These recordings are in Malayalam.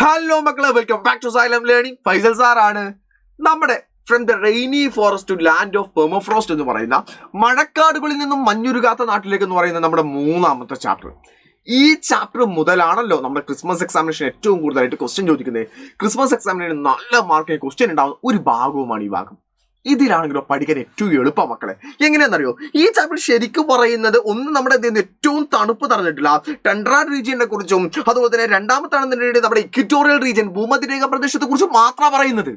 ഹലോ മക്കളെ, welcome back to Xylem learning. Faisal സാറാണ്. നമ്മുടെ from the rainy forest to land of permafrost എന്ന് പറയുന്ന മഴക്കാടുകളിൽ നിന്നും മഞ്ഞുരുകാത്ത നാട്ടിലേക്ക് എന്ന് പറയുന്ന നമ്മുടെ മൂന്നാമത്തെ ചാപ്റ്റർ. ഈ ചാപ്റ്റർ മുതലാണല്ലോ നമ്മുടെ ക്രിസ്മസ് എക്സാമിനേഷൻ ഏറ്റവും കൂടുതലായിട്ട് ക്വസ്റ്റ്യൻ ചോദിക്കുന്നത്. ക്രിസ്മസ് എക്സാമിനേഷൻ നല്ല മാർക്കിന് ക്വസ്റ്റ്യൻ ഉണ്ടാവുന്ന ഒരു ഭാഗവുമാണ് ഈ ഭാഗം. ഇതിലാണെങ്കിലോ പഠിക്കാൻ ഏറ്റവും എളുപ്പം മക്കളെ. എങ്ങനെയാണെന്നറിയോ? ഈ ചാപ്റ്റർ ശരിക്കും പറയുന്നത് ഒന്ന് നമ്മുടെ ഏറ്റവും തണുപ്പ് തറഞ്ഞിട്ടില്ല ടണ്ട്ര റീജിയനെ കുറിച്ചും, അതുപോലെ തന്നെ രണ്ടാമത്താണെന്നുണ്ടെങ്കിൽ നമ്മുടെ ഇക്വറ്റോറിയൽ റീജിയൻ ഭൂമധ്യരേഖ പ്രദേശത്തെ കുറിച്ച് മാത്രമാണ് പറയുന്നത്.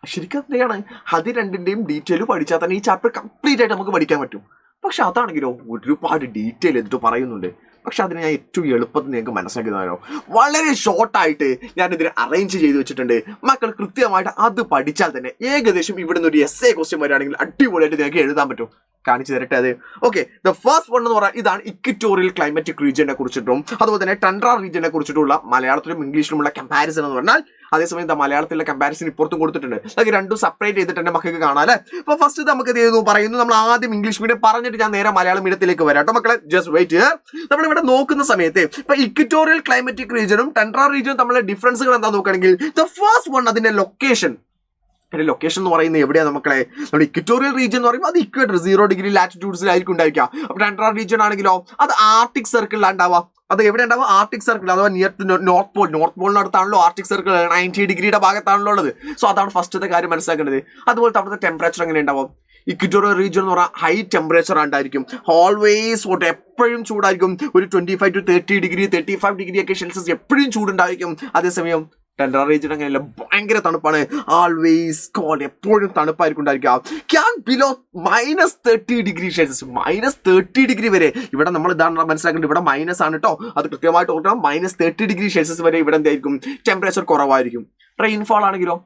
ശരിക്കും എന്തെയാണ് അത് രണ്ടിന്റെയും ഡീറ്റെയിൽ പഠിച്ചാൽ തന്നെ ഈ ചാപ്റ്റർ കംപ്ലീറ്റ് ആയിട്ട് നമുക്ക് പഠിക്കാൻ പറ്റും. പക്ഷെ അതാണെങ്കിലോ ഒരുപാട് ഡീറ്റെയിൽ എടുത്ത് പറയുന്നുണ്ട്. പക്ഷെ അതിന് ഞാൻ ഏറ്റവും എളുപ്പത്തിൽ നിങ്ങൾക്ക് മനസ്സിലാക്കി തരാമോ? വളരെ ഷോർട്ടായിട്ട് ഞാനിതിനെ അറേഞ്ച് ചെയ്ത് വെച്ചിട്ടുണ്ട്. മക്കൾ കൃത്യമായിട്ട് അത് പഠിച്ചാൽ തന്നെ ഏകദേശം ഇവിടെ നിന്ന് ഒരു എസ്എ ക്വസ്റ്റ്യൻ വരികയാണെങ്കിൽ അടിപൊളിയായിട്ട് നിങ്ങൾക്ക് എഴുതാൻ പറ്റും. കാണിച്ചു തരട്ടെ അത്. ഓക്കെ, ദ ഫസ്റ്റ് വൺ എന്ന് പറഞ്ഞാൽ ഇതാണ് ഇക്വറ്റോറിയൽ ക്ലൈമാറ്റിക് റീജിയനെ കുറിച്ചിട്ടും അതുപോലെ തന്നെ ടണ്ട്ര റീജിയനെ കുറിച്ചിട്ടുള്ള മലയാളത്തിലും ഇംഗ്ലീഷിലുമുള്ള കമ്പാരിസൺ എന്ന് പറഞ്ഞാൽ അതേസമയം മലയാളത്തിലെ കമ്പാരിസൺ ഇപ്പുറത്തും കൊടുത്തിട്ടുണ്ട്. അതൊക്കെ രണ്ടും സെപ്പറേറ്റ് ചെയ്തിട്ട് തന്നെ മക്കൾക്ക് കാണാം അല്ലേ. അപ്പൊ ഫസ്റ്റ് നമുക്ക് ഇത് ചെയ്യുന്നു പറയുന്നു. നമ്മൾ ആദ്യം ഇംഗ്ലീഷ് മീഡിയം പറഞ്ഞിട്ട് ഞാൻ നേരെ മലയാളം മീഡിയത്തിലേക്ക് വരാം കേട്ടോ മക്കളെ. Just wait. നമ്മൾ ഇവിടെ നോക്കുന്ന സമയത്ത് ഇപ്പൊ ഇക്വറ്റോറിയൽ ക്ലൈമാറ്റിക് റീജിയനും ടണ്ട്ര റീജിയനും തമ്മിലുള്ള ഡിഫറൻസുകൾ എന്താ നോക്കുകയാണെങ്കിൽ ദ ഫസ്റ്റ് വൺ അതിന്റെ ലൊക്കേഷൻ. അതിന്റെ ലൊക്കേഷൻ എന്ന് പറയുന്നത് എവിടെയാണ് മക്കളെ? നമ്മുടെ ഇക്വറ്റോറിയൽ റീജിയൻ എന്ന് പറയുമ്പോൾ അത് ഇക്വേറ്റർ 0 ഡിഗ്രി ലാറ്റിറ്റ്യൂഡ്സിലായിരിക്കും ഉണ്ടായിരിക്കുക. അപ്പൊ ടണ്ട്ര റീജിയൻ ആണെങ്കിലോ അത് ആർട്ടിക് സർക്കിളിലാണ് ഉണ്ടാവുക. അത് എവിടെ ഉണ്ടാവുക? ആർട്ടിക് സർക്കിൾ അഥവാ near to North Pole. North പോളിനടുത്താണല്ലോ ആർട്ടിക് സർക്കിൾ, 90 ഡിഗ്രിയുടെ ഭാഗത്താണല്ലോ ഉള്ളത്. സോ അതാണ് ഫസ്റ്റത്തെ കാര്യം മനസ്സിലാക്കേണ്ടത്. അതുപോലെ അവിടുത്തെ ടെമ്പറേച്ചർ എങ്ങനെ ഉണ്ടാവും? ഇക്വറ്റോറിയൽ റീജിയൻ എന്ന് പറഞ്ഞാൽ ഹൈ ടെമ്പറേച്ചർ ഉണ്ടായിരിക്കും. ഓൾവേസ് ഹോട്ട്, എപ്പോഴും ചൂടായിരിക്കും. ഒരു 25 to 30 ഡിഗ്രി 35 ഡിഗ്രി ഒക്കെ സെൽഷ്യസ് എപ്പോഴും ചൂടുണ്ടായിരിക്കും. അതേസമയം ടണ്ട്ര റീജിയൻ അങ്ങനെയല്ല, ഭയങ്കര തണുപ്പാണ്. ആൾവേസ് കോൾഡ്, എപ്പോഴും തണുപ്പായിരിക്കും ഉണ്ടായിരിക്കുക. Can below -30 degree Celsius, -30 degree വരെ. ഇവിടെ നമ്മൾ ഇതാണ് മനസ്സിലാക്കേണ്ടത്, ഇവിടെ മൈനസ് ആണ് കേട്ടോ. അത് കൃത്യമായിട്ട് ഓർക്കണം. -30 ഡിഗ്രി സെൽഷ്യസ് വരെ ഇവിടെ എന്തായിരിക്കും? ടെമ്പറേച്ചർ കുറവായിരിക്കും. റെയിൻഫോൾ ആണെങ്കിലോ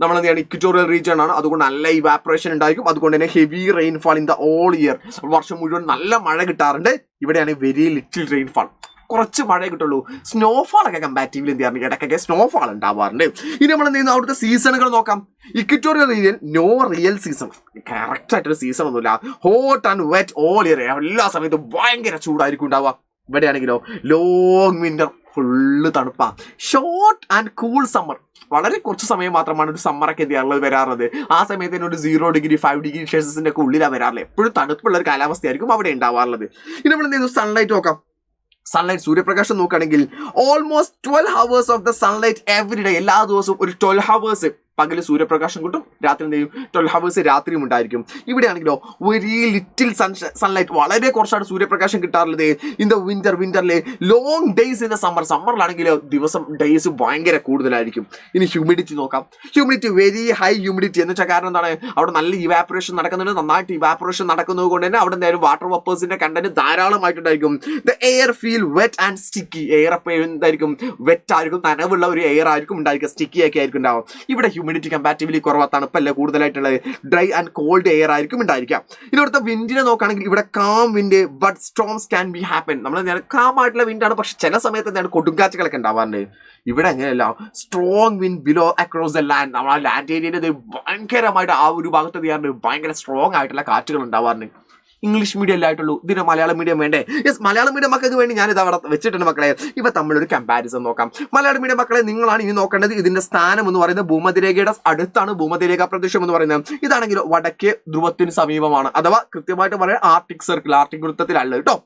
നമ്മൾ എന്ത് ചെയ്യണം? ഇക്വറ്റോറിയൽ റീജിയൻ ആണ്, അതുകൊണ്ട് നല്ല ഇവാപ്പറേഷൻ ഉണ്ടായിരിക്കും. അതുകൊണ്ട് തന്നെ heavy rainfall in the all year. വർഷം മുഴുവൻ നല്ല മഴ കിട്ടാറുണ്ട്. ഇവിടെയാണ് വെരി ലിറ്റിൽ റെയിൻഫാൾ, കുറച്ച് മഴയെ കിട്ടുള്ളൂ. സ്നോഫാൾ ഒക്കെ കമ്പാരിറ്റീവ്ലി എന്ത് ചെയ്യാറുണ്ട്? ഇടയ്ക്കൊക്കെ സ്നോഫാൾ ഉണ്ടാവാറുണ്ട്. ഇനി നമ്മൾ എന്ത് ചെയ്യുന്നു? അവിടുത്തെ സീസണുകൾ നോക്കാം. Equatorial region no real season, correct ആയിട്ടൊരു സീസൺ ഒന്നുമില്ല. Hot and wet all year, എല്ലാ സമയത്തും ഭയങ്കര ചൂടായിരിക്കും ഉണ്ടാവുക. ഇവിടെയാണെങ്കിലോ ലോങ് വിന്റർ, ഫുള്ള് തണുപ്പാ. ഷോർട്ട് ആൻഡ് കൂൾ സമ്മർ, വളരെ കുറച്ച് സമയം മാത്രമാണ് ഒരു സമ്മറൊക്കെ എന്ത് ചെയ്യാറുള്ളത് വരാറുള്ളത്. ആ സമയത്ത് തന്നെ ഒരു 0 ഡിഗ്രി 5 ഡിഗ്രി സെൽഷ്യസിന്റെ ഒക്കെ ഉള്ളിലാണ് വരാറുള്ളത്. എപ്പോഴും തണുപ്പുള്ള ഒരു കാലാവസ്ഥയായിരിക്കും അവിടെ ഉണ്ടാവാറുള്ളത്. ഇനി നമ്മൾ എന്ത് ചെയ്യുന്നു? സൺലൈറ്റ് നോക്കാം. സൺലൈറ്റ്, സൂര്യപ്രകാശം നോക്കുകയാണെങ്കിൽ almost 12 hours of the sunlight every day. എല്ലാ ദിവസവും ഒരു 12 hours പകല് സൂര്യപ്രകാശം കിട്ടും, രാത്രി എന്ത് ചെയ്യും? 12 hours രാത്രിയും ഉണ്ടായിരിക്കും. ഇവിടെയാണെങ്കിലോ വെരി ലിറ്റിൽ സൺലൈറ്റ്, വളരെ കുറച്ചാണ് സൂര്യപ്രകാശം കിട്ടാറുള്ളത്. ഇൻ ദ വിന്ററിലെ ലോങ് ഡേയ്സ് ഇൻ ദ സമ്മറിലാണെങ്കിലോ ദിവസം ഡേയ്സ് ഭയങ്കര കൂടുതലായിരിക്കും. ഇനി ഹ്യൂമിഡിറ്റി നോക്കാം. ഹ്യൂമിഡിറ്റി വെരി ഹൈ ഹ്യൂമിഡിറ്റി എന്ന് വെച്ചാൽ കാരണം എന്താണ്? അവിടെ നല്ല ഇവാപ്പറേഷൻ നടക്കുന്നുണ്ട്. നന്നായിട്ട് ഇവാപ്പറേഷൻ നടക്കുന്നത് കൊണ്ട് തന്നെ അവിടെ എന്തായാലും വാട്ടർ വേപ്പേഴ്സിന്റെ കണ്ടന്റ് ധാരാളമായിട്ടുണ്ടായിരിക്കും. The air feel wet and sticky. Air എപ്പോഴും എന്തായിരിക്കും? വെറ്റ് ആയിരിക്കും, നനവുള്ള ഒരു എയർ ആയിരിക്കും ഉണ്ടായിരിക്കുക. സ്റ്റിക്കി ഒക്കെ ആയിരിക്കും ഉണ്ടാവും. ഇവിടെ ഹ്യൂമിഡിറ്റി കമ്പാരിറ്റീവ്ലി കുറവാ, തണുപ്പല്ല കൂടുതലായിട്ടുള്ളത്. ഡ്രൈ ആൻഡ് കോൾഡ് എയർ ആയിരിക്കും ഉണ്ടായിരിക്കാം. ഇവിടുത്തെ വിൻഡിനെ നോക്കുകയാണെങ്കിൽ ഇവിടെ calm wind but storms can be happen. നമ്മൾ കാം ആയിട്ടുള്ള വിൻഡാണ്, പക്ഷെ ചില സമയത്ത് എന്താണ് കൊടുങ്കാറ്റുകളൊക്കെ ഉണ്ടാവാറുണ്ട്. ഇവിടെ അങ്ങനെയല്ല, strong wind below across the land. നമ്മൾ ആ ലാൻഡ് ഏരിയയിൽ ഭയങ്കരമായിട്ട് ആ ഒരു ഭാഗത്ത് ചെയ്യാറുണ്ട്, ഭയങ്കര സ്ട്രോങ് ആയിട്ടുള്ള കാറ്റുകൾ ഉണ്ടാവാറുണ്ട്. ഇംഗ്ലീഷ് മീഡിയം അല്ലായിട്ടുള്ളൂ, ഇതിന് മലയാളം മീഡിയം വേണ്ടേ? യെസ്, മലയാളം മീഡിയം മക്കൾക്ക് വേണ്ടി ഞാൻ ഇത് അവിടെ വെച്ചിട്ടുണ്ട് മക്കളെ. ഇവ തമ്മിലൊരു കമ്പാരിസൺ നോക്കാം. മലയാളം മീഡിയം മക്കളെ, നിങ്ങളാണ് ഇനി നോക്കേണ്ടത്. ഇതിന്റെ സ്ഥാനം എന്ന് പറയുന്നത് ഭൂമധ്യരേഖയുടെ അടുത്താണ്. ഭൂമധ്യരേഖാ പ്രദേശം എന്ന് പറയുന്നത് ഇതാണെങ്കിലും വടക്കേ ധ്രുവത്തിന് സമീപമാണ്, അഥവാ കൃത്യമായിട്ട് പറയാൻ ആർട്ടിക് സർക്കിൾ, ആർട്ടിക് വൃത്തത്തിലല്ല കേട്ടോ.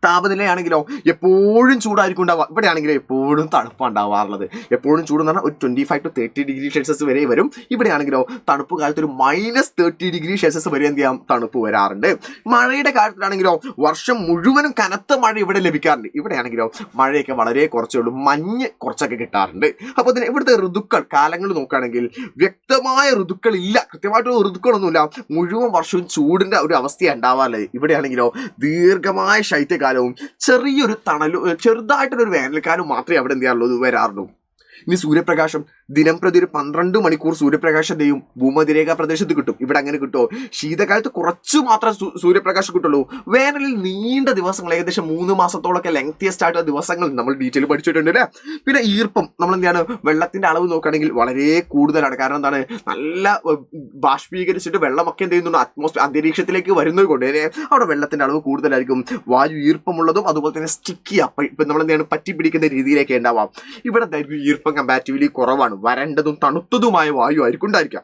താപനിലയാണെങ്കിലോ എപ്പോഴും ചൂടായിരിക്കും ഉണ്ടാവുക. ഇവിടെ ആണെങ്കിലോ എപ്പോഴും തണുപ്പാണ് ഉണ്ടാവാറുള്ളത്. എപ്പോഴും ചൂടെന്ന് പറഞ്ഞാൽ ഒരു 25 to 30 ഡിഗ്രി സെൽഷ്യസ് വരെ വരും. ഇവിടെയാണെങ്കിലോ തണുപ്പ് കാലത്ത് ഒരു -30 ഡിഗ്രി സെൽഷ്യസ് വരെ എന്ത് ചെയ്യാം? തണുപ്പ് വരാറുണ്ട്. മഴയുടെ കാര്യത്തിലാണെങ്കിലോ വർഷം മുഴുവനും കനത്ത മഴ ഇവിടെ ലഭിക്കാറുണ്ട്. ഇവിടെയാണെങ്കിലോ മഴയൊക്കെ വളരെ കുറച്ചേ ഉള്ളൂ, മഞ്ഞ് കുറച്ചൊക്കെ കിട്ടാറുണ്ട്. അപ്പോൾ ഇതിന് ഇവിടുത്തെ ഋതുക്കൾ, കാലങ്ങൾ നോക്കുകയാണെങ്കിൽ വ്യക്തമായ ഋതുക്കൾ ഇല്ല, കൃത്യമായിട്ട് ഋതുക്കളൊന്നുമില്ല. മുഴുവൻ വർഷവും ചൂടിന്റെ ഒരു അവസ്ഥയാണ് ഉണ്ടാവാറുള്ളത്. ഇവിടെയാണെങ്കിലോ ദീർഘമായ ശൈത്യകാലവും ചെറിയൊരു തണലും ചെറുതായിട്ടൊരു വേനൽക്കാലവും മാത്രമേ അവിടെ എന്ത് ചെയ്യാറുള്ളൂ വരാറുള്ളൂ. ഇനി സൂര്യപ്രകാശം ദിനം പ്രതി ഒരു 12 മണിക്കൂർ സൂര്യപ്രകാശം എന്ത് ചെയ്യും ഭൂമധ്യരേഖാ പ്രദേശത്ത് കിട്ടും. ഇവിടെ അങ്ങനെ കിട്ടുമോ? ശീതകാലത്ത് കുറച്ചു മാത്രമേ സൂര്യപ്രകാശം കിട്ടുള്ളൂ. വേനലിൽ നീണ്ട ദിവസങ്ങൾ ഏകദേശം 3 മാസത്തോളൊക്കെ ലെങ്തിയസ്റ്റ് ആയിട്ടുള്ള ദിവസങ്ങൾ നമ്മൾ ഡീറ്റെയിൽ പഠിച്ചിട്ടുണ്ട് അല്ലേ. പിന്നെ ഈർപ്പം നമ്മൾ എന്താണ് വെള്ളത്തിന്റെ അളവ് നോക്കുകയാണെങ്കിൽ വളരെ കൂടുതലാണ്. കാരണം എന്താണ് നല്ല ബാഷ്പീകരിച്ചിട്ട് വെള്ളമൊക്കെ എന്ത് ചെയ്യുന്നുണ്ട് അന്തരീക്ഷത്തിലേക്ക് വരുന്നത് കൊണ്ട് തന്നെ അവിടെ വെള്ളത്തിന്റെ അളവ് കൂടുതലായിരിക്കും. വായു ഈർപ്പമുള്ളതും അതുപോലെ തന്നെ സ്റ്റിക്കി ഇപ്പം നമ്മൾ എന്താണ് പറ്റി പിടിക്കുന്ന രീതിയിലേക്ക് ഉണ്ടാവാം. ഇവിടെ ഈർപ്പം കമ്പാരിറ്റീവ്ലി കുറവാണ്. വരണ്ടതും തണുത്തതുമായ വായു ആയിരിക്കും ഉണ്ടായിരിക്കാം.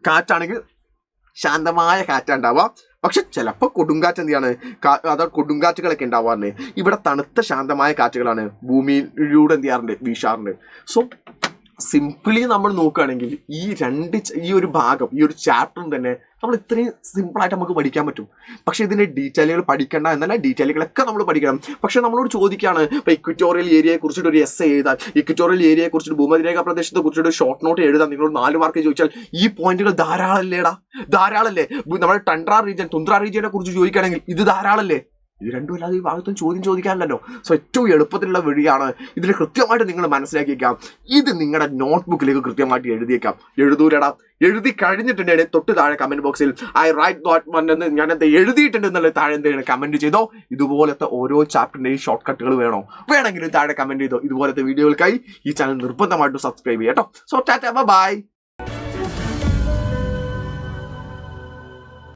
കാറ്റാണെങ്കിൽ ശാന്തമായ കാറ്റുണ്ടാവാം. പക്ഷെ ചിലപ്പോൾ കൊടുങ്കാറ്റ് എന്താണ് അതായത് കൊടുങ്കാറ്റുകളൊക്കെ ഉണ്ടാവാറുണ്ട്. ഇവിടെ തണുത്ത ശാന്തമായ കാറ്റുകളാണ് ഭൂമിയിലൂടെ എന്ത് ചെയ്യാറുണ്ട് വീശാറുണ്ട്. സോ സിംപിളി നമ്മൾ നോക്കുകയാണെങ്കിൽ ഈ ഒരു ഭാഗം ഈ ഒരു ചാപ്റ്ററും തന്നെ നമ്മൾ ഇത്രയും സിമ്പിളായിട്ട് നമുക്ക് പഠിക്കാൻ പറ്റും. പക്ഷേ ഇതിൻ്റെ ഡീറ്റെയിലുകൾ പഠിക്കേണ്ട എന്നല്ല, ഡീറ്റെയിലുകളൊക്കെ നമ്മൾ പഠിക്കണം. പക്ഷേ നമ്മളോട് ചോദിക്കുകയാണ് ഇപ്പോൾ ഇക്വറ്റോറിയൽ ഏരിയയെ കുറിച്ചിട്ട് ഒരു എസ്സേ എഴുതാൻ, ഇക്വറ്റോറിയൽ ഏരിയയെ കുറിച്ചിട്ട് ഭൂമധ്യരേഖാ പ്രദേശത്തെ കുറിച്ചിട്ട് ഷോർട്ട് നോട്ട് എഴുതാൻ നിങ്ങളോട് 4 മാർക്ക് ചോദിച്ചാൽ ഈ പോയിന്റുകൾ ധാരാളല്ലേ. നമ്മുടെ തുന്ദ്ര റീജിയനെ കുറിച്ച് ചോദിക്കുകയാണെങ്കിൽ ഇത് ധാരാളല്ലേ. ഇത് രണ്ടും അല്ലാതെ ഈ ഭാഗത്തും ചോദ്യം ചോദിക്കാനല്ലോ. സോ ഏറ്റവും എളുപ്പത്തിലുള്ള വഴിയാണ്. ഇതിന് കൃത്യമായിട്ട് നിങ്ങൾ മനസ്സിലാക്കിയേക്കാം. ഇത് നിങ്ങളുടെ നോട്ട്ബുക്കിലേക്ക് കൃത്യമായിട്ട് എഴുതിയേക്കാം. എഴുതൂലടാ, എഴുതി കഴിഞ്ഞിട്ടുണ്ടെങ്കിൽ തൊട്ട് താഴെ കമന്റ് ബോക്സിൽ ഐ റൈറ്റ് നോട്ട് വൺ എന്ന് ഞാൻ എന്താ എഴുതിയിട്ടുണ്ട് എന്നുള്ള താഴെ എന്തെങ്കിലും കമന്റ് ചെയ്തോ. ഇതുപോലത്തെ ഓരോ ചാപ്റ്ററിന്റെയും ഷോർട്ട് കട്ടുകൾ വേണമെങ്കിൽ താഴെ കമന്റ് ചെയ്തോ. ഇതുപോലത്തെ വീഡിയോകൾക്കായി ഈ ചാനൽ നിർബന്ധമായിട്ടും സബ്സ്ക്രൈബ് ചെയ്യാം കേട്ടോ. So Tata by.